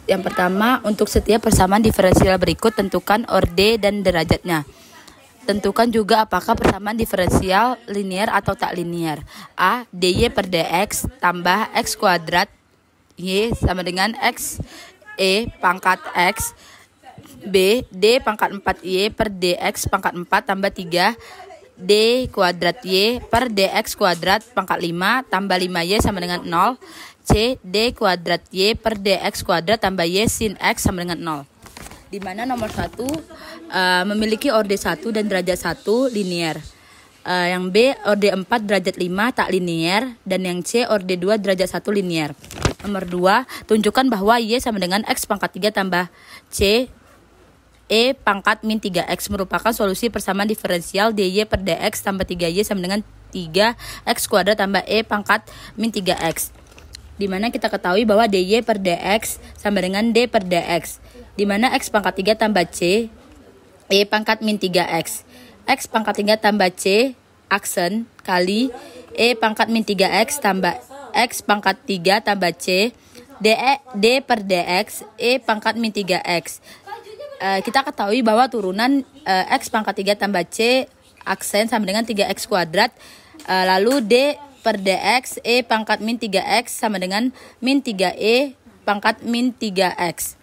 Yang pertama, untuk setiap persamaan diferensial berikut tentukan orde dan derajatnya. Tentukan juga apakah persamaan diferensial linear atau tak linear. A. dy per dx tambah x kuadrat y sama dengan x e pangkat x. B. d pangkat 4y per dx pangkat 4 tambah 3 d kuadrat y per dx kuadrat pangkat 5 tambah 5y sama dengan 0. C. d kuadrat y per dx kuadrat tambah y sin x sama dengan 0. Di mana nomor 1 memiliki orde 1 dan derajat 1 linear. Yang B orde 4 derajat 5 tak linear, dan yang C orde 2 derajat 1 linear. Nomor 2, tunjukkan bahwa y sama dengan x pangkat 3 tambah c e pangkat min 3x merupakan solusi persamaan diferensial dy per dx tambah 3y sama dengan 3x kuadrat tambah e pangkat min 3x. Di mana kita ketahui bahwa dy per dx sama dengan d per dx, di mana x pangkat 3 tambah c e pangkat min 3x. X pangkat 3 tambah c aksen kali e pangkat min 3x tambah x pangkat 3 tambah c d per dx e pangkat min 3x. Kita ketahui bahwa turunan x pangkat 3 tambah c aksen sama dengan 3x kuadrat. Lalu d per dx e pangkat min 3x sama dengan min 3e pangkat min 3x.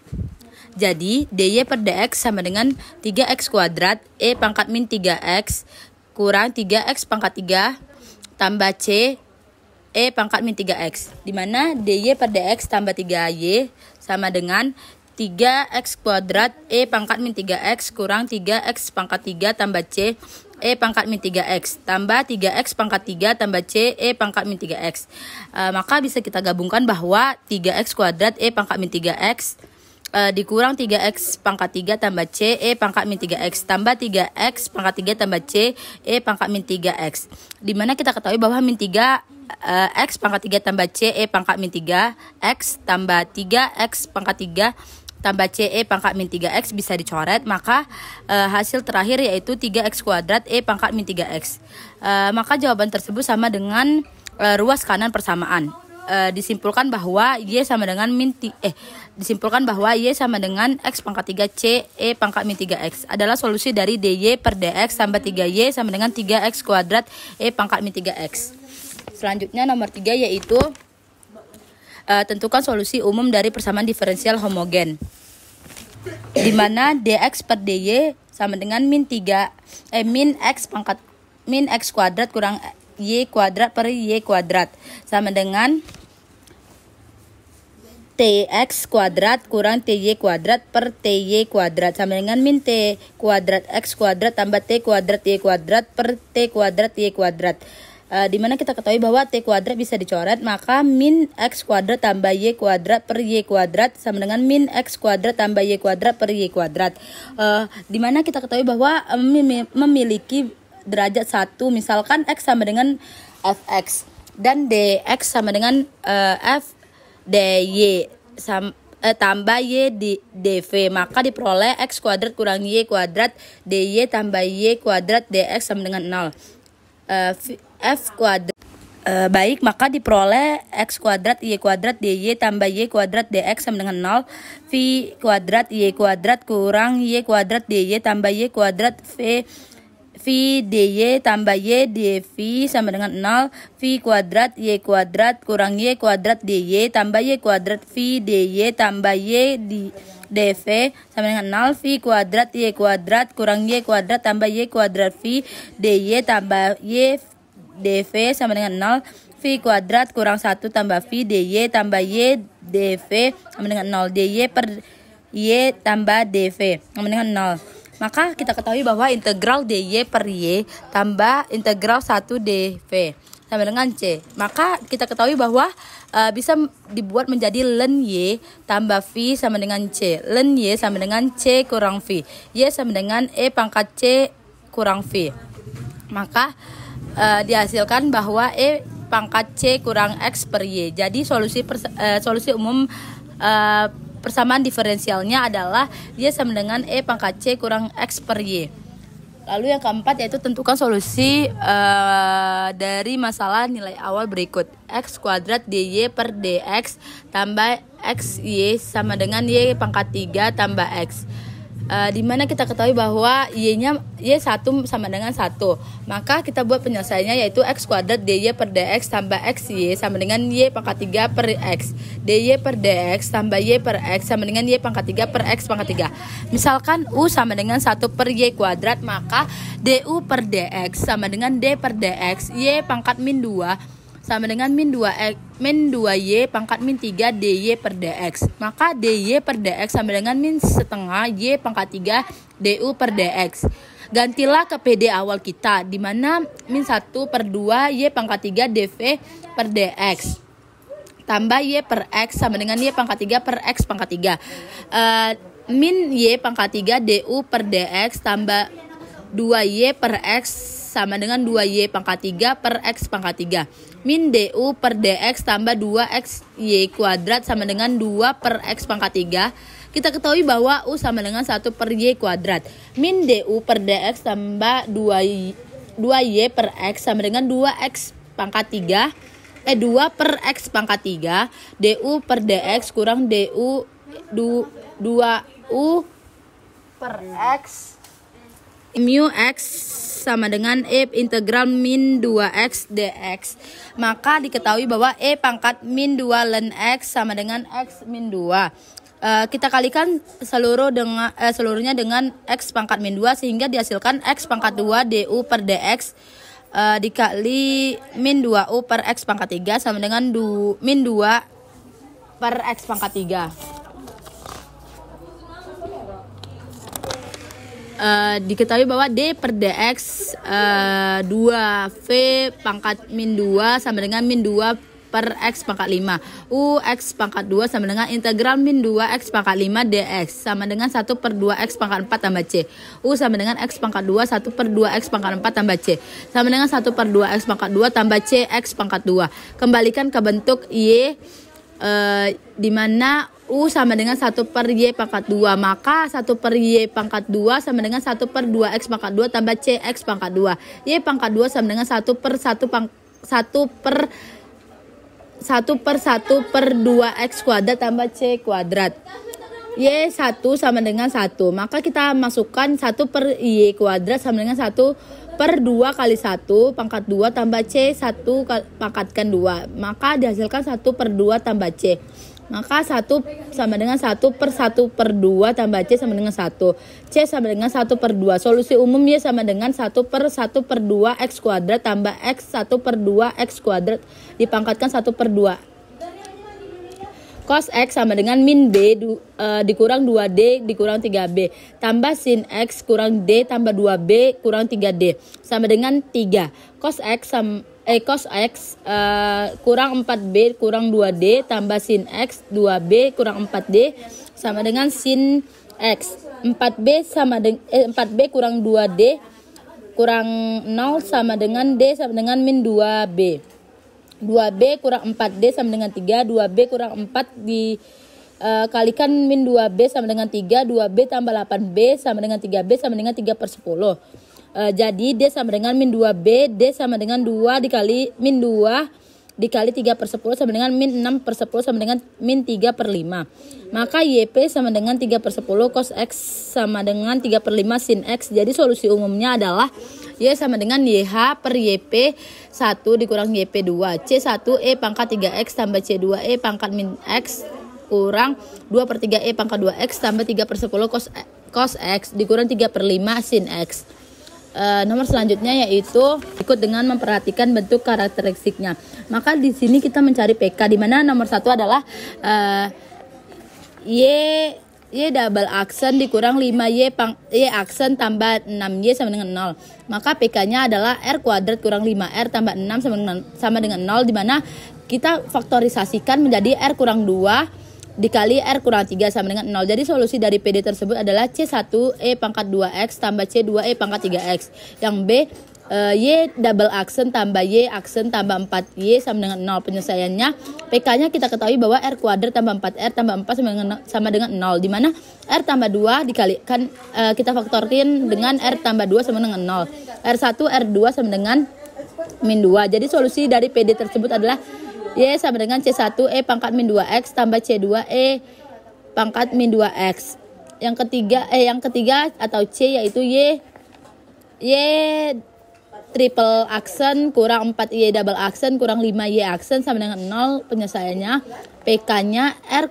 Jadi dy per dx sama dengan 3x kuadrat e pangkat min 3x kurang 3x pangkat 3 tambah c e pangkat min 3x. Dimana dy per dx tambah 3y sama dengan 3x kuadrat e pangkat min 3x kurang 3x pangkat 3 tambah c e pangkat min 3x tambah 3x pangkat 3 tambah c e pangkat min 3x. Maka bisa kita gabungkan bahwa 3x kuadrat e pangkat min 3x dikurang 3x pangkat 3 tambah c e pangkat min 3x tambah 3x pangkat 3 tambah c e pangkat min 3x. Dimana kita ketahui bahwa min 3 x pangkat 3 tambah c e pangkat min 3x tambah 3x pangkat 3 tambah c e pangkat min 3x bisa dicoret. Maka hasil terakhir yaitu 3x kuadrat e pangkat min 3x. Maka jawaban tersebut sama dengan ruas kanan persamaan. Disimpulkan bahwa y sama dengan disimpulkan bahwa y sama dengan x pangkat 3 c e pangkat min 3x adalah solusi dari dy per dx tambah 3y sama dengan 3x kuadrat e pangkat min 3x. Selanjutnya nomor 3 yaitu tentukan solusi umum dari persamaan diferensial homogen, di mana dx per dy sama dengan min x kuadrat kurang y kuadrat per y kuadrat sama dengan tx kuadrat kurang ty kuadrat per ty kuadrat sama dengan min t kuadrat x kuadrat tambah t kuadrat y kuadrat per t kuadrat y kuadrat. Dimana kita ketahui bahwa t kuadrat bisa dicoret, maka min x kuadrat tambah y kuadrat per y kuadrat sama dengan min x kuadrat tambah y kuadrat per y kuadrat. Dimana kita ketahui bahwa memiliki derajat 1, misalkan x sama dengan fx dan dx sama dengan f dy tambah y di dv, maka diperoleh x kuadrat kurang y kuadrat dy tambah y kuadrat dx sama dengan 0. F kuadrat baik, maka diperoleh x kuadrat y kuadrat dy tambah y kuadrat dx sama dengan 0. V kuadrat y kuadrat kurang y kuadrat dy tambah y kuadrat v dy tambah y dv sama dengan 0. V kuadrat y kuadrat kurang y kuadrat dy tambah y kuadrat v dy tambah y dv sama dengan 0. V kuadrat y kuadrat kurang y kuadrat tambah y kuadrat v dy tambah y dv sama dengan 0. V kuadrat kurang 1 tambah v dy tambah y dv sama dengan 0. dy per y tambah dv sama dengan 0. Maka kita ketahui bahwa integral dy per y tambah integral 1 dv sama dengan c. Maka kita ketahui bahwa bisa dibuat menjadi ln y tambah v sama dengan c. Ln y sama dengan c kurang v. Y sama dengan e pangkat c kurang v. Maka dihasilkan bahwa e pangkat c kurang x per y. Jadi solusi umum persamaan diferensialnya adalah y sama dengan e pangkat c kurang x per y. Lalu yang keempat yaitu tentukan solusi dari masalah nilai awal berikut. X kuadrat dy per dx tambah xy sama dengan y pangkat 3 tambah x. Dimana kita ketahui bahwa y-nya y1 sama dengan 1. Maka kita buat penyelesaiannya yaitu x kuadrat dy per dx tambah xy sama dengan y pangkat 3 per x. dy per dx tambah y per x sama dengan y pangkat 3 per x pangkat 3. Misalkan u sama dengan 1 per y kuadrat, maka du per dx sama dengan d per dx y pangkat min 2 sama dengan min 2y pangkat min 3 dy per dx. Maka dy per dx sama dengan min setengah y pangkat 3 du per dx. Gantilah ke PD awal kita, di mana min 1 per 2 y pangkat 3 dv per dx tambah y per x sama dengan y pangkat 3 per x pangkat 3. Min y pangkat 3 du per dx tambah 2y per x sama dengan 2y pangkat 3 per x pangkat 3. Min du per dx tambah 2xy kuadrat sama dengan 2 per x pangkat 3. Kita ketahui bahwa u sama dengan 1 per y kuadrat. Min du per dx tambah 2y per x sama dengan 2x pangkat 3. 2 per x pangkat 3. Du per dx kurang du 2u per x mu x sama dengan e integral min 2x dx. Maka diketahui bahwa e pangkat min 2 ln x sama dengan x min 2. Kita kalikan seluruhnya dengan x pangkat min 2 sehingga dihasilkan x pangkat 2 du per dx dikali min 2u per x pangkat 3 sama dengan min 2 per x pangkat 3. Diketahui bahwa d per dx 2v pangkat min 2 sama dengan min 2 per x pangkat 5. U x pangkat 2 sama dengan integral min 2x pangkat 5 dx sama dengan 1 per 2x pangkat 4 tambah c. U sama dengan x pangkat 2 1 per 2x pangkat 4 tambah c sama dengan 1 per 2x pangkat 2 tambah c x pangkat 2. Kembalikan ke bentuk y di mana u sama dengan 1 per y pangkat 2. Maka 1 per y pangkat 2 sama dengan 1 per 2x pangkat 2 tambah c x pangkat 2. Y pangkat 2 sama dengan 1 per 1 per 2x kuadrat tambah c kuadrat. Y1 sama dengan 1. Maka kita masukkan 1 per y kuadrat sama dengan 1 per 2 kali 1 pangkat 2 tambah c 1 pangkatkan 2. Maka dihasilkan 1 per 2 tambah c. Maka 1 sama dengan 1 per 1 per 2 tambah c sama dengan 1. C sama dengan 1 per 2. Solusi umum y sama dengan 1 per 1 per 2 x kuadrat tambah x 1 per 2 x kuadrat dipangkatkan 1 per 2. Cos x sama dengan min b dikurang 2d dikurang 3b tambah sin x kurang d tambah 2b kurang 3d sama dengan 3. Cos x kurang 4b kurang 2d tambah sin x 2b kurang 4d sama dengan sin x. 4b kurang 2d kurang 0 sama dengan d sama dengan min 2b. 2b kurang 4d sama dengan 3. 2b kurang 4 dikalikan min 2b sama dengan 3. 2b tambah 8b sama dengan 3b sama dengan 3 per 10. Jadi d sama dengan min 2b. D sama dengan 2 dikali min 2 dikali 3 per 10 sama dengan min 6 per 10 sama dengan min 3 per 5. Maka yp sama dengan 3 per 10 cos x sama dengan 3 per 5 sin x. Jadi solusi umumnya adalah y sama dengan YH per YP 1 dikurang YP 2. C1 E pangkat 3X tambah C2 E pangkat min X kurang 2 per 3 E pangkat 2X tambah 3 per 10 cos X dikurang 3 per 5 sin X. Nomor selanjutnya yaitu ikut dengan memperhatikan bentuk karakteristiknya. Maka di sini kita mencari PK, di mana nomor 1 adalah Y double aksen dikurang 5Y Y aksen tambah 6Y sama dengan 0. Maka PK-nya adalah R kuadrat kurang 5R tambah 6 sama dengan 0, di mana kita faktorisasikan menjadi R kurang 2 dikali R kurang 3 sama dengan 0. Jadi solusi dari PD tersebut adalah C1 E pangkat 2X tambah C2 E pangkat 3X. Yang B Y double aksen tambah Y aksen tambah 4Y sama dengan 0. Penyelesaiannya PK-nya kita ketahui bahwa R kuadrat tambah 4R tambah 4 sama dengan 0, di mana R tambah 2 dikalikan kita faktorin dengan R tambah 2 sama dengan 0. R1 R2 sama dengan min 2. Jadi solusi dari PD tersebut adalah Y sama dengan C1 E pangkat min 2X tambah C2 E pangkat min 2X. Yang ketiga atau C yaitu Y triple aksen kurang 4Y double aksen kurang 5Y aksen sama dengan 0. Penyelesaiannya PK-nya R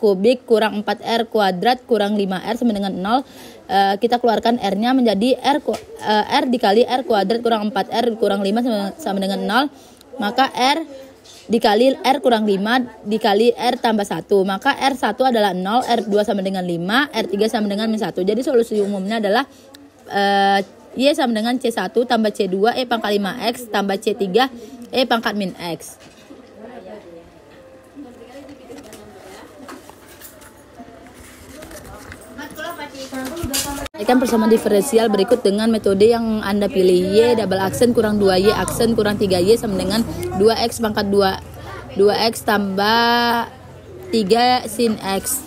kubik kurang 4R kuadrat kurang 5R sama dengan 0. Kita keluarkan R-nya menjadi R dikali R kuadrat kurang 4R kurang 5 sama dengan 0. Maka R dikali R kurang 5 dikali R tambah 1. Maka R1 adalah 0, R2 sama dengan 5, R3 sama dengan min 1. Jadi solusi umumnya adalah Y sama dengan C1 tambah C2 E pangkat 5X tambah C3 E pangkat min X. Ikan persamaan diferensial berikut dengan metode yang Anda pilih. Y double aksen kurang 2Y aksen kurang 3Y sama dengan 2X pangkat 2X tambah 3 sin X,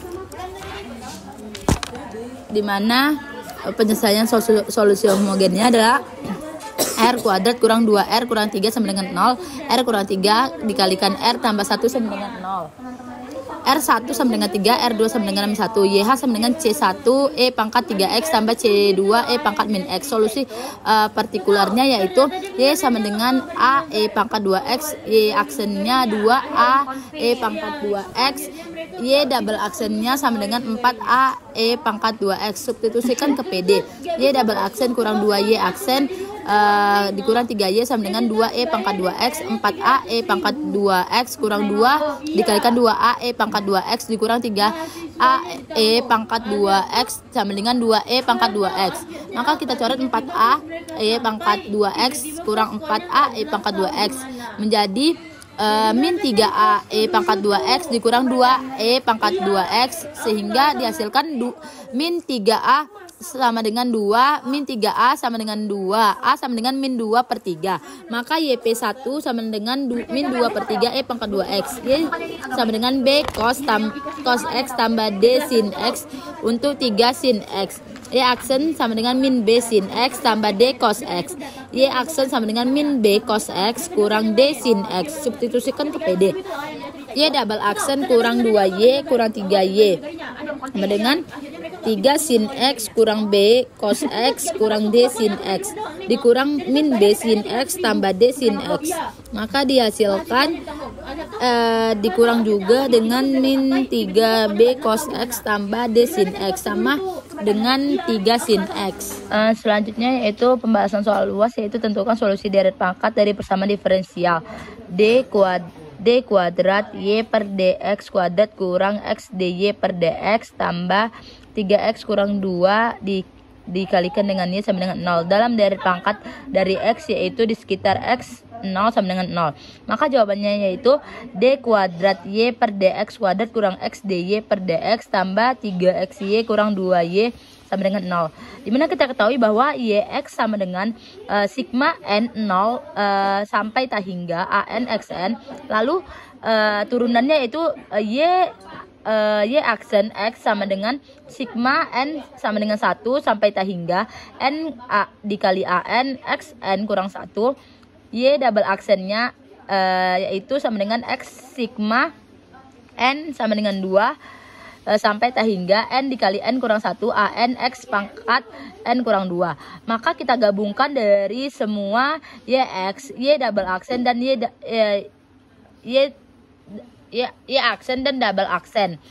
di mana penyelesaian solusi homogennya adalah R kuadrat kurang 2R kurang 3 sama dengan 0. R kurang 3 dikalikan R tambah 1 sama dengan 0. R1 sama dengan 3, R2 sama dengan min 1. YH sama dengan C1 E pangkat 3X tambah C2 E pangkat min X. Solusi partikularnya yaitu Y sama dengan A E pangkat 2X, Y aksennya 2A E pangkat 2X, Y double aksennya sama dengan 4A E pangkat 2X. Substitusikan ke PD. Y double aksen kurang 2Y aksen dikurang 3Y sama dengan 2E pangkat 2X, 4A E pangkat 2X kurang 2 dikalikan 2A E pangkat 2X dikurang 3A E pangkat 2X sama dengan 2E pangkat 2X. Maka kita coret 4A E pangkat 2X kurang 4A E pangkat 2X menjadi min 3A E pangkat 2X dikurang 2E pangkat 2X, sehingga dihasilkan min 3A sama dengan 2, min 3A sama dengan 2, A sama dengan min 2 per 3. Maka YP1 sama dengan min 2 per 3 E pangkat 2X. Y sama dengan B cos X tambah D sin X untuk 3 sin X. Y aksen sama dengan min B sin X tambah D cos X. Y aksen sama dengan min B cos X kurang D sin X. Substitusikan ke PD. Y double aksen kurang 2Y kurang 3Y sama dengan 3 sin X kurang B cos X kurang D sin X dikurang min B sin X tambah D sin X. Maka dihasilkan dikurang juga dengan min 3B cos X tambah D sin X sama dengan 3 sin X. Selanjutnya yaitu pembahasan soal luas, yaitu tentukan solusi deret pangkat dari persamaan diferensial D kuadrat Y per DX kuadrat kurang X DY per DX tambah 3X kurang 2 dikalikan dengan Y sama dengan 0 dalam deret pangkat dari X, yaitu di sekitar X 0 sama dengan 0. Maka jawabannya yaitu D kuadrat Y per DX kuadrat kurang X DY per DX tambah 3XY kurang 2Y sama dengan 0. Dimana kita ketahui bahwa YX sama dengan sigma N 0 sampai tak hingga AN XN. Lalu turunannya itu Y aksen X sama dengan sigma N sama dengan 1 sampai tak hingga N dikali AN XN kurang 1. Y double aksennya yaitu sama dengan X sigma N sama dengan 2 sampai tak hingga N dikali N kurang 1 AN X pangkat N kurang 2. Maka kita gabungkan dari semua YX, Y double aksen dan Y aksen dan double aksen,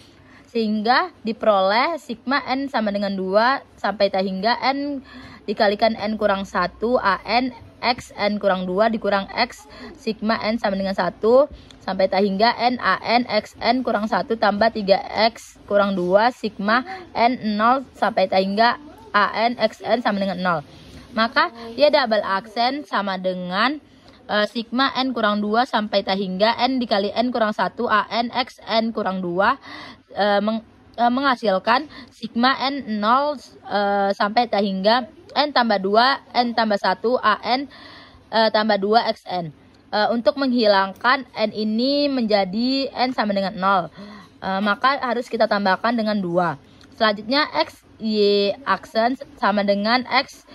sehingga diperoleh sigma N sama dengan 2 sampai tak hingga N dikalikan N kurang 1 AN X N kurang 2 dikurang X sigma N sama dengan 1 sampai tak hingga N AN X N kurang 1 tambah 3X kurang 2 sigma N 0 sampai tak hingga AN X N sama dengan 0. Maka Y double aksen sama dengan sigma N kurang 2 sampai tak hingga N dikali N kurang 1 AN X N kurang 2 menghasilkan sigma n 0 sampai hingga n tambah 2 n tambah 1 an tambah 2 xn. Untuk menghilangkan n ini menjadi n sama dengan 0, maka harus kita tambahkan dengan 2. Selanjutnya x y aksen sama dengan x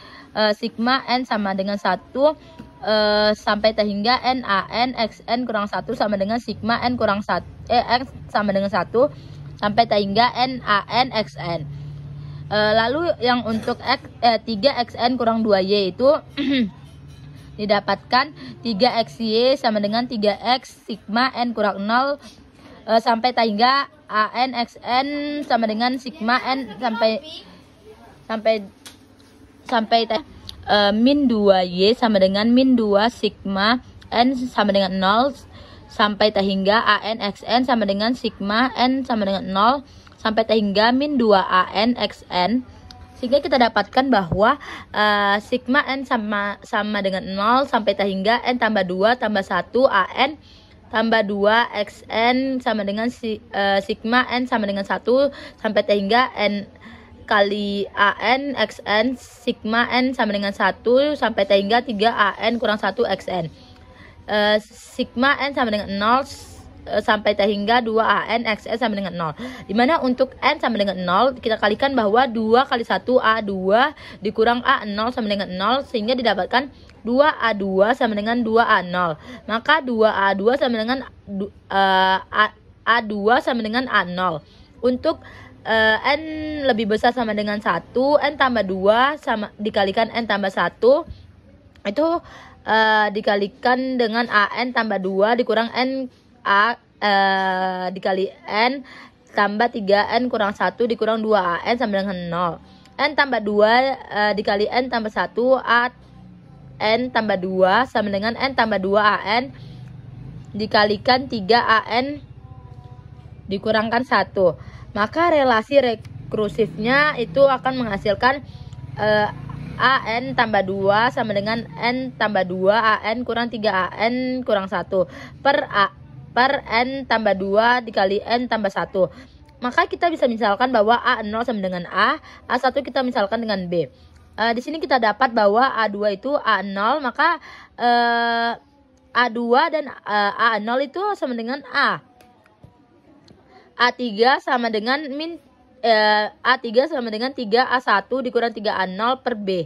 sigma n sama dengan 1 sampai hingga n an xn kurang 1 sama dengan sigma n kurang 1 x sama dengan 1 sampai hingga n an xn. Lalu yang untuk 3xn kurang 2y itu didapatkan 3xy sama dengan 3x sigma n kurang 0 sampai hingga an xn sama dengan sigma n sampai min 2y sama dengan min 2 sigma n sama dengan 0 sampai hingga an xn sama dengan sigma n sama dengan 0 sampai hingga min 2 an xn. Sehingga kita dapatkan bahwa sigma n sama dengan 0 sampai hingga n tambah 2 tambah 1 an tambah 2 xn sama dengan sigma n sama dengan 1 sampai hingga n kali an xn sigma n sama dengan 1 sampai hingga 3 an kurang 1 xn. Sigma n sama dengan 0 sampai hingga 2 an xn sama dengan 0. Dimana untuk n sama dengan 0 kita kalikan bahwa 2 kali 1 a2 dikurang a0 sama dengan 0, sehingga didapatkan 2a2 sama dengan 2a0. Maka 2a2 sama dengan a2 sama dengan a0. Untuk n lebih besar sama dengan 1, n tambah 2 sama dikalikan n tambah 1 itu dikalikan dengan an tambah 2 dikurang n dikali n tambah 3n kurang 1 dikurang 2an sama dengan 0. N tambah 2 dikali n tambah 1 n tambah 2 sama dengan n tambah 2an dikalikan 3an dikurangkan 1. Maka relasi rekursifnya itu akan menghasilkan an tambah 2 sama dengan n tambah 2 an kurang 3an kurang 1 per n tambah 2 dikali n tambah 1. Maka kita bisa misalkan bahwa a0 sama dengan a1 kita misalkan dengan b. Di sini kita dapat bahwa a2 itu a0, maka a2 dan a0 itu sama dengan A3 sama dengan A3 sama dengan 3A1 dikurang 3A0 per B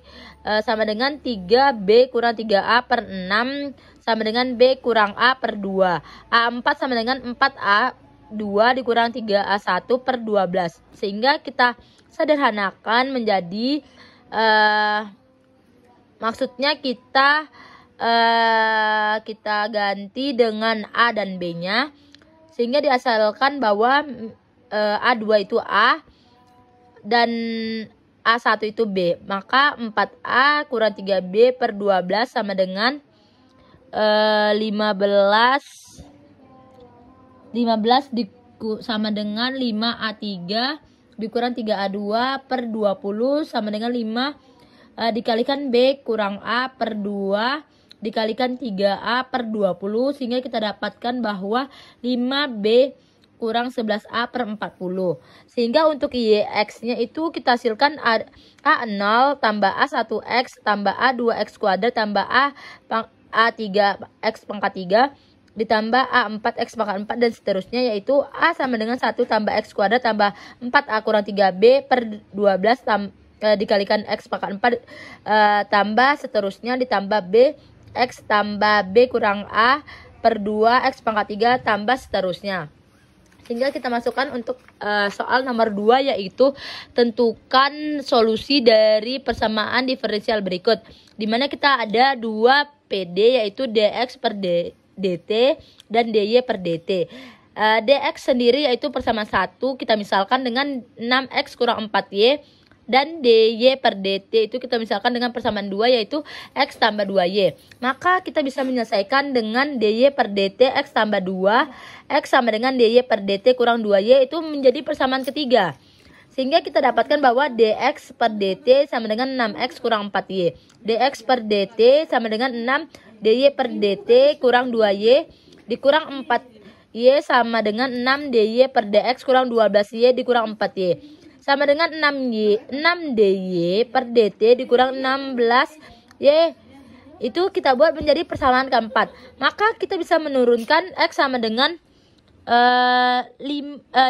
sama dengan 3B kurang 3A per 6 sama dengan B kurang A per 2. A4 sama dengan 4A2 dikurang 3A1 per 12. Sehingga kita sederhanakan menjadi maksudnya kita ganti dengan A dan B-nya, sehingga dihasilkan bahwa A2 itu A dan A1 itu B. Maka 4A kurang 3B per 12 sama dengan 15 sama dengan 5A3 dikurang 3A2 per 20 sama dengan 5 dikalikan B kurang A per 2 dikalikan 3A per 20, sehingga kita dapatkan bahwa 5B kurang 11A per 40. Sehingga untuk YX-nya itu kita hasilkan A0 tambah A1X tambah A2X kuadrat tambah A3X pangkat 3 ditambah A4X pangkat 4 dan seterusnya, yaitu A sama dengan 1 tambah X kuadrat tambah 4A kurang 3B per 12 dikalikan X pangkat 4 tambah seterusnya ditambah B X tambah B kurang A per 2 X pangkat 3 tambah seterusnya. Sehingga kita masukkan untuk soal nomor 2, yaitu tentukan solusi dari persamaan diferensial berikut. Dimana kita ada 2 PD, yaitu dx per dt dan dy per dt. Dx sendiri yaitu persamaan 1 kita misalkan dengan 6x kurang 4y, dan dy per dt itu kita misalkan dengan persamaan 2, yaitu x tambah 2y. Maka kita bisa menyelesaikan dengan dy per dt x tambah 2 x sama dengan dy per dt kurang 2y itu menjadi persamaan ketiga. Sehingga kita dapatkan bahwa dx per dt sama dengan 6x kurang 4y. Dx per dt sama dengan 6 dy per dt kurang 2y dikurang 4 Y sama dengan 6 DY per DX kurang 12Y dikurang 4Y. Sama dengan 6 DY per DT dikurang 16Y. Itu kita buat menjadi persamaan keempat. Maka kita bisa menurunkan X sama dengan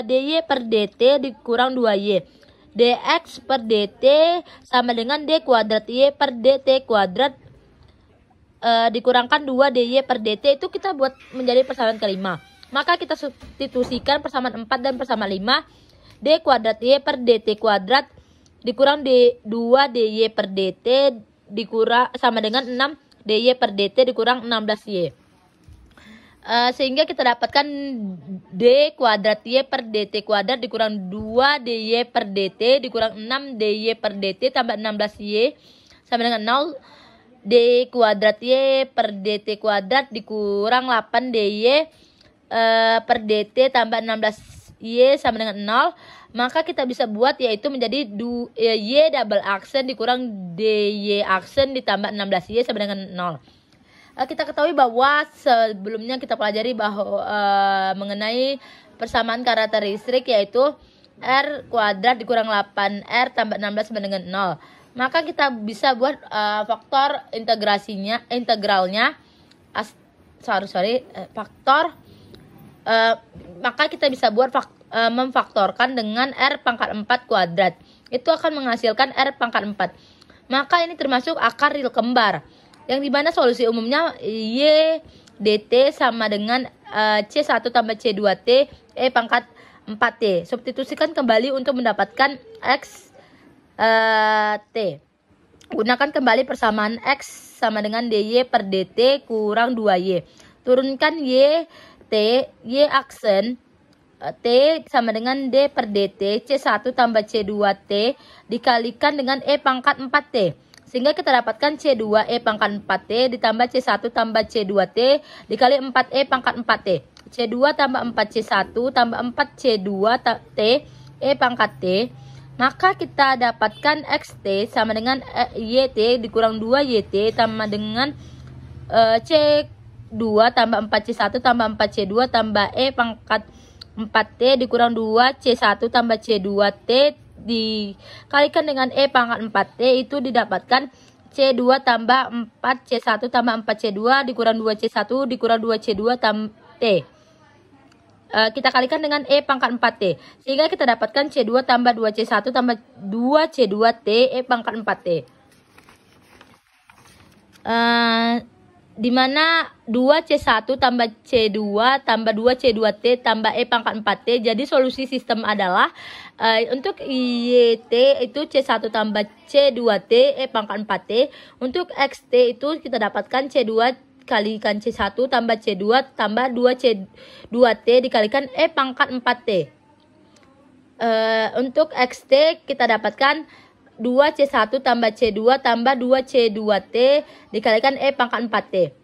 DY per DT dikurang 2Y. DX per DT sama dengan D kuadrat Y per DT kuadrat dikurangkan 2 DY per DT. Itu kita buat menjadi persamaan kelima. Maka kita substitusikan persamaan 4 dan persamaan 5. D kuadrat Y per DT kuadrat dikurang 2 DY per DT dikurang sama dengan 6 DY per DT dikurang 16Y. Sehingga kita dapatkan D kuadrat Y per DT kuadrat dikurang 2 DY per DT dikurang 6 DY per DT tambah 16Y sama dengan 0. D kuadrat Y per DT kuadrat dikurang 8 DY per DT tambah 16Y sama dengan 0. Maka kita bisa buat yaitu menjadi Y double aksen dikurang DY aksen ditambah 16Y sama dengan 0. Kita ketahui bahwa sebelumnya kita pelajari bahwa mengenai persamaan karakteristik yaitu R kuadrat dikurang 8R tambah 16 sama dengan 0. Maka kita bisa buat faktor integralnya faktor. Maka kita bisa buat memfaktorkan dengan R pangkat 4 kuadrat. Itu akan menghasilkan R pangkat 4. Maka ini termasuk akar real kembar. Yang dimana solusi umumnya Y dt sama dengan C1 tambah C2T E pangkat 4T. Substitusikan kembali untuk mendapatkan X T. Gunakan kembali persamaan X sama dengan DY per DT kurang 2Y. Turunkan Y aksen T sama dengan D per DT C1 tambah C2T dikalikan dengan E pangkat 4T. Sehingga kita dapatkan C2 E pangkat 4T ditambah C1 tambah C2T dikali 4E pangkat 4T. C2 tambah 4C1 tambah 4C2T E pangkat T. Maka kita dapatkan XT sama dengan YT dikurang 2YT tambah dengan C2 tambah 4C1 tambah 4C2 tambah E pangkat 4T dikurang 2C1 tambah C2T dikalikan dengan E pangkat 4T itu didapatkan C2 tambah 4C1 tambah 4C2 dikurang 2C1 dikurang 2C2 tambah T. Kita kalikan dengan E pangkat 4T. Sehingga kita dapatkan C2 tambah 2C1 tambah 2C2T E pangkat 4T. Dimana 2C1 tambah C2 tambah 2C2T tambah E pangkat 4T. Jadi solusi sistem adalah untuk YT itu C1 tambah C2T E pangkat 4T. Untuk XT itu kita dapatkan C2 kalikan C1 tambah C2 tambah 2C2T dikalikan E pangkat 4T. Untuk XT kita dapatkan 2C1 tambah C2 tambah 2C2T dikalikan E pangkat 4T.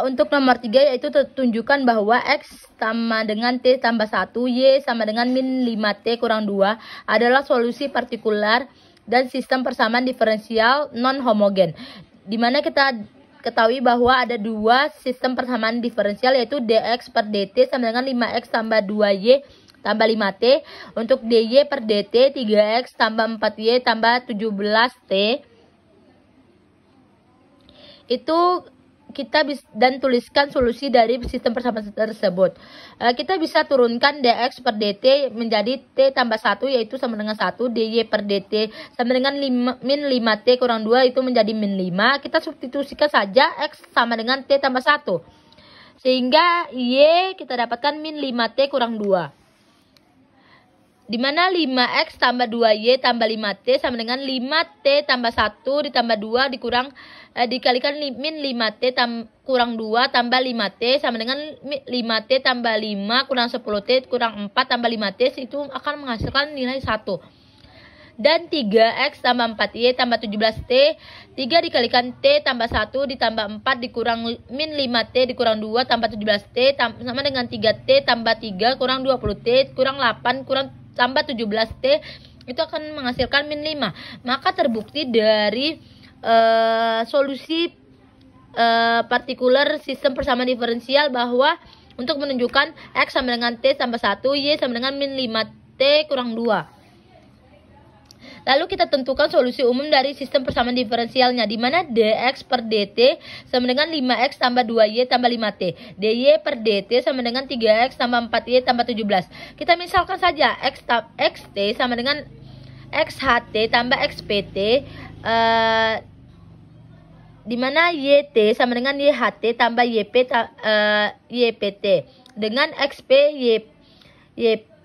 Untuk nomor 3 yaitu tunjukkan bahwa X sama dengan T tambah 1 Y sama dengan min 5T kurang 2 adalah solusi partikular dan sistem persamaan diferensial non homogen. Dimana kita ketahui bahwa ada dua sistem persamaan diferensial yaitu dx per dt sama dengan 5x tambah 2y tambah 5t. Untuk dy per dt 3x tambah 4y tambah 17t. Itu kita dan tuliskan solusi dari sistem persamaan tersebut. Kita bisa turunkan dx per dt menjadi t tambah 1 yaitu sama dengan 1. dy per dt sama dengan min 5t kurang 2 itu menjadi min 5. Kita substitusikan saja x sama dengan t tambah 1. Sehingga y kita dapatkan min 5t kurang 2. Dimana 5x tambah 2y tambah 5t sama dengan 5t tambah 1 ditambah 2 dikurang dikalikan min 5t kurang 2 tambah 5t sama dengan 5t tambah 5 kurang 10t kurang 4 tambah 5t itu akan menghasilkan nilai 1. Dan 3x tambah 4y tambah 17t 3 dikalikan t tambah 1 ditambah 4 dikurang min 5t dikurang 2 tambah 17t sama dengan 3t tambah 3 kurang 20t kurang 8 kurang tambah 17t itu akan menghasilkan min 5. Maka terbukti dari solusi partikular sistem persamaan diferensial bahwa untuk menunjukkan X sama dengan T tambah 1, Y sama dengan min 5T kurang 2. Lalu kita tentukan solusi umum dari sistem persamaan diferensialnya, di mana dx per dt sama dengan 5x tambah 2y tambah 5t. dy per dt sama dengan 3x tambah 4y tambah 17. Kita misalkan saja xt sama dengan xht tambah xpt, di mana yt sama dengan yht tambah ypt. Dengan xp yp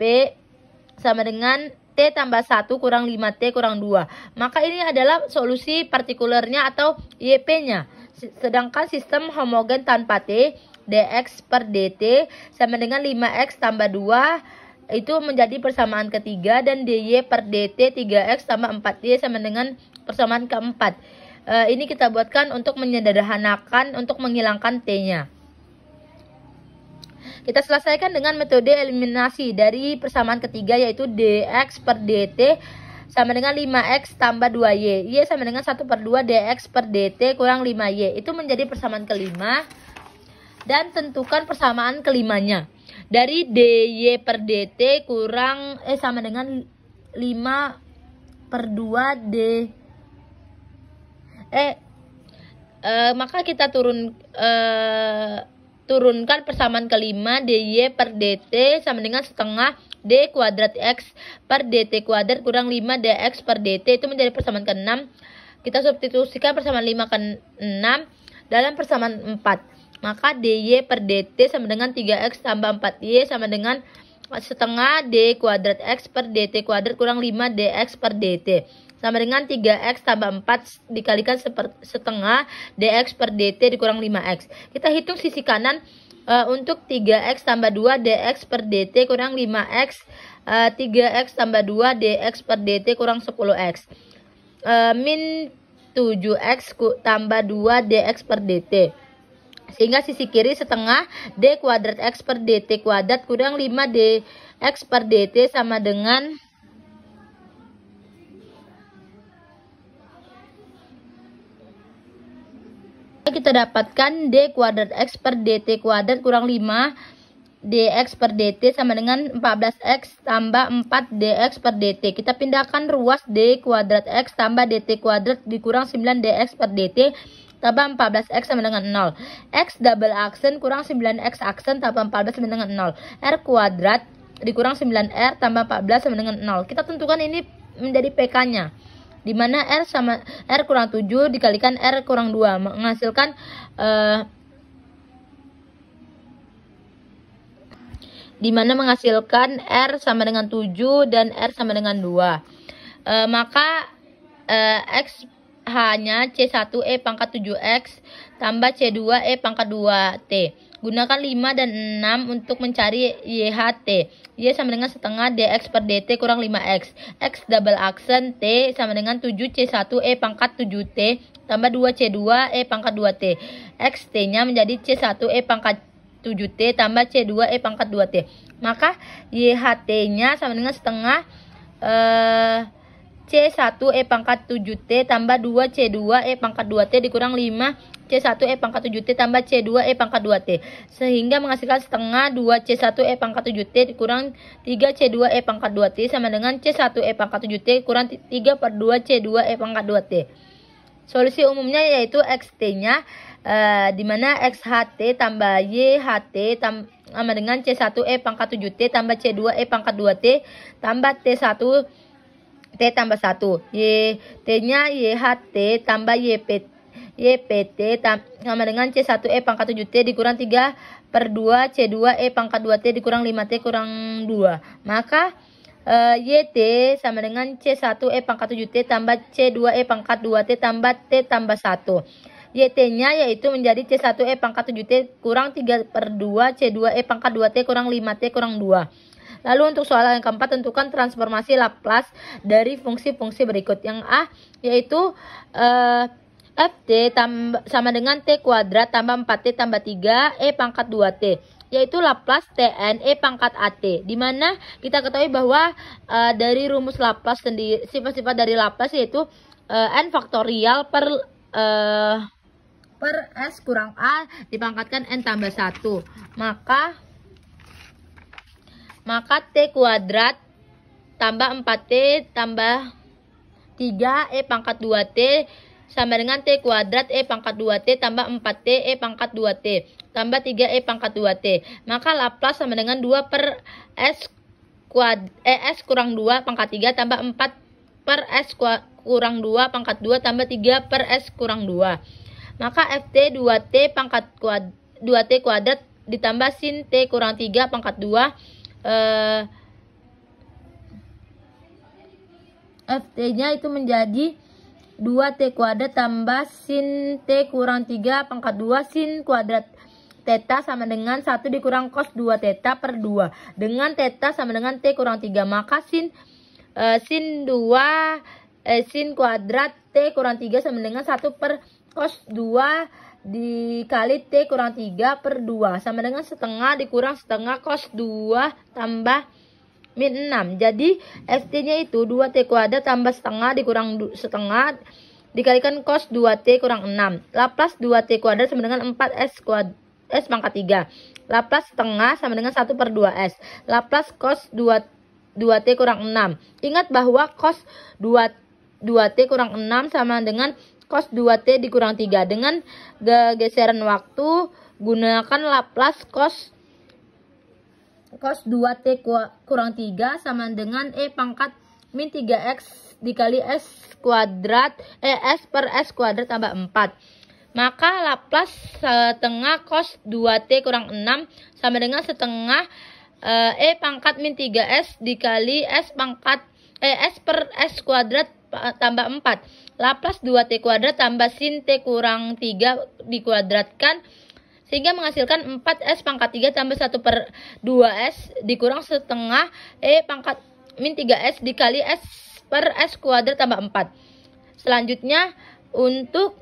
sama dengan T tambah 1 kurang 5T kurang 2. Maka ini adalah solusi partikulernya atau YP-nya. Sedangkan sistem homogen tanpa T, dx per dt sama dengan 5x tambah 2 itu menjadi persamaan ketiga, dan dy per dt 3x tambah 4y sama dengan persamaan keempat. Ini kita buatkan untuk menyederhanakan, untuk menghilangkan T-nya. Kita selesaikan dengan metode eliminasi dari persamaan ketiga, yaitu dx per dt sama dengan 5x tambah 2y. Y sama dengan 1/2 dx per dt kurang 5y. Itu menjadi persamaan kelima. Dan tentukan persamaan kelimanya. Dari dy per dt kurang sama dengan 5/2 d. Maka kita turunkan persamaan kelima, dy per dt sama dengan setengah d kuadrat x per dt kuadrat kurang 5 dx per dt. Itu menjadi persamaan ke-6. Kita substitusikan persamaan 5 ke 6 dalam persamaan 4. Maka dy per dt sama dengan 3x tambah 4y sama dengan setengah d kuadrat x per dt kuadrat kurang 5 dx per dt. Sama dengan 3x tambah 4 dikalikan setengah dx per dt dikurang 5x. Kita hitung sisi kanan untuk 3x tambah 2 dx per dt kurang 5x. 3x tambah 2 dx per dt kurang 10x. Min 7x tambah 2 dx per dt. Sehingga sisi kiri setengah d kuadrat x per dt kuadrat kurang 5 dx per dt sama dengan kita dapatkan d kuadrat x per dt kuadrat kurang 5 dx per dt sama dengan 14x tambah 4 dx per dt. Kita pindahkan ruas d kuadrat x tambah dt kuadrat dikurang 9 dx per dt tambah 14x sama dengan 0. X double aksen kurang 9x aksen tambah 14 sama dengan 0. R kuadrat dikurang 9R tambah 14 sama dengan 0. Kita tentukan ini menjadi PK-nya. Di mana R sama R kurang 7 dikalikan R kurang 2 menghasilkan R sama dengan 7 dan R sama dengan 2. Maka X hanya C1E pangkat 7X tambah C2E pangkat 2T. Gunakan 5 dan 6 untuk mencari YHT. Y sama dengan setengah dx per dt kurang 5x. X double aksen T sama dengan 7C1E pangkat 7T tambah 2C2E pangkat 2T. X T-nya menjadi C1E pangkat 7T tambah C2E pangkat 2T. Maka YHT-nya sama dengan setengah C1E pangkat 7T tambah 2C2E pangkat 2T dikurang 5 C1E pangkat 7T tambah C2E pangkat 2T. Sehingga menghasilkan setengah 2C1E pangkat 7T dikurang 3C2E pangkat 2T sama dengan C1E pangkat 7T kurang 3/2 C2E pangkat 2T. Solusi umumnya yaitu XT-nya di mana XHT tambah YHT sama dengan C1E pangkat 7T tambah C2E pangkat 2T tambah T1 T tambah 1. T-nya YHT tambah YPT sama dengan C1E pangkat 7T dikurang 3/2 C2E pangkat 2T dikurang 5T kurang 2. Maka YT sama dengan C1E pangkat 7T tambah C2E pangkat 2T tambah T tambah 1. YT-nya yaitu menjadi C1E pangkat 7T kurang 3/2 C2E pangkat 2T kurang 5T kurang 2. Lalu untuk soal yang keempat, tentukan transformasi Laplace dari fungsi-fungsi berikut. Yang A yaitu Ft sama dengan T kuadrat tambah 4T tambah 3 E pangkat 2T, yaitu Laplace Tn E pangkat At. Dimana kita ketahui bahwa dari rumus Laplace sendiri, sifat-sifat dari Laplace yaitu N faktorial per per S kurang A dipangkatkan N tambah 1. Maka T kuadrat tambah 4T tambah 3 E pangkat 2T sama dengan T kuadrat E pangkat 2T tambah 4T E pangkat 2T tambah 3 E pangkat 2T. Maka Laplace sama dengan 2 per S kurang 2 pangkat 3 tambah 4 per S kurang 2 pangkat 2 tambah 3 per S kurang 2. Maka FT 2T pangkat 2T kuadrat ditambah sin T kurang 3 pangkat 2 FT-nya itu menjadi 2T kuadrat tambah sin T kurang 3 pangkat 2 sin kuadrat theta sama dengan 1 dikurang cos 2 theta per 2 dengan theta sama dengan T kurang 3. Maka sin kuadrat T kurang 3 sama dengan 1 per cos 2 dikali T kurang 3 per 2 sama dengan setengah dikurang setengah cos 2 tambah min 6. Jadi FT-nya itu 2T kuadrat tambah setengah dikurang setengah dikalikan cos 2T kurang 6. Laplace 2T kuadrat sama dengan 4S pangkat 3. Laplace setengah sama dengan 1 per 2S. Laplace cos 2T kurang 6. Ingat bahwa cos 2T kurang 6 sama dengan cos 2T dikurang 3. Dengan geseran waktu gunakan Laplace cos 2T kurang 3 sama dengan E pangkat min 3X dikali S kuadrat S per S kuadrat tambah 4. Maka Laplace setengah cos 2T kurang 6 sama dengan setengah E pangkat min 3S dikali S per S kuadrat tambah 4. Laplace 2T kuadrat tambah sin T kurang 3 dikuadratkan sehingga menghasilkan 4S pangkat 3 tambah 1 per 2S dikurang setengah E pangkat min 3S dikali S per S kuadrat tambah 4. Selanjutnya untuk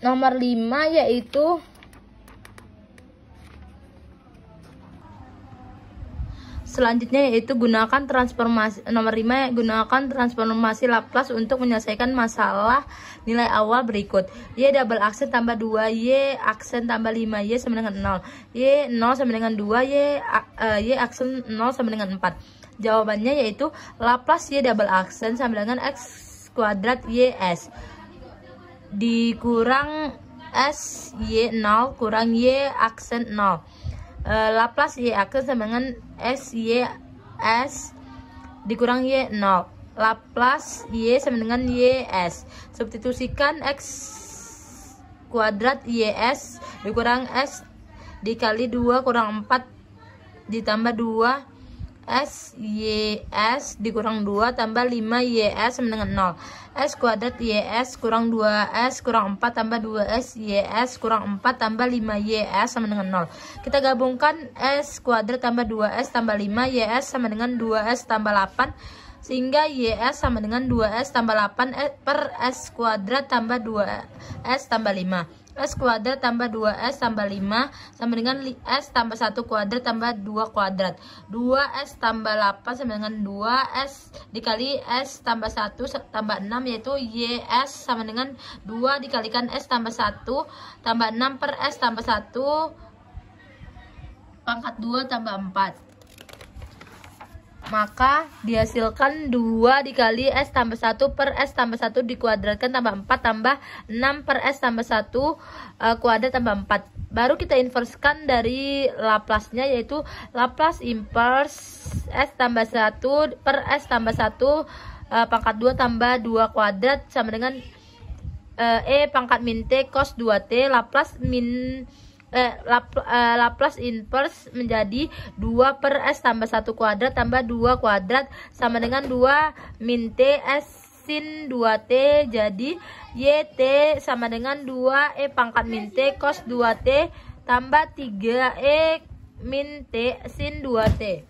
nomor 5 yaitu gunakan transformasi nomor 5 gunakan transformasi Laplace untuk menyelesaikan masalah nilai awal berikut. Y double aksen tambah 2 Y aksen tambah 5 Y sama dengan 0. Y 0 sama dengan 2 Y aksen 0 sama dengan 4. Jawabannya yaitu Laplace Y double aksen sama dengan X kuadrat YS dikurang S Y0 kurang Y aksen 0. Laplace Y aksen sama dengan S Y S dikurang Y 0. Laplace Y sama dengan YS. Substitusikan X kuadrat YS dikurang S dikali 2 kurang 4 ditambah 2 S YS dikurang 2 tambah 5 YS sama dengan 0. S kuadrat YS kurang 2S kurang 4 tambah 2S YS kurang 4 tambah 5 YS sama dengan 0. Kita gabungkan S kuadrat tambah 2S tambah 5 YS sama dengan 2S tambah 8 sehingga YS sama dengan 2S tambah 8 per S kuadrat tambah 2S tambah 5. S kuadrat tambah 2S tambah 5 sama dengan S tambah 1 kuadrat tambah 2 kuadrat. 2S tambah 8 sama dengan 2S dikali S tambah 1 tambah 6 yaitu YS sama dengan 2 dikalikan S tambah 1 tambah 6 per S tambah 1 pangkat 2 tambah 4. Maka dihasilkan 2 dikali S tambah 1 per S tambah 1 dikuadratkan tambah 4 tambah 6 per S tambah 1 kuadrat tambah 4. Baru kita inverskan dari Laplace-nya yaitu Laplace inverse S tambah 1 per S tambah 1 pangkat 2 tambah 2 kuadrat sama dengan E pangkat min T cos 2T. Laplace inverse menjadi 2 per S tambah 1 kuadrat tambah 2 kuadrat sama dengan 2 min T S sin 2T. Jadi YT sama dengan 2 E pangkat min T cos 2T tambah 3 E min T sin 2T.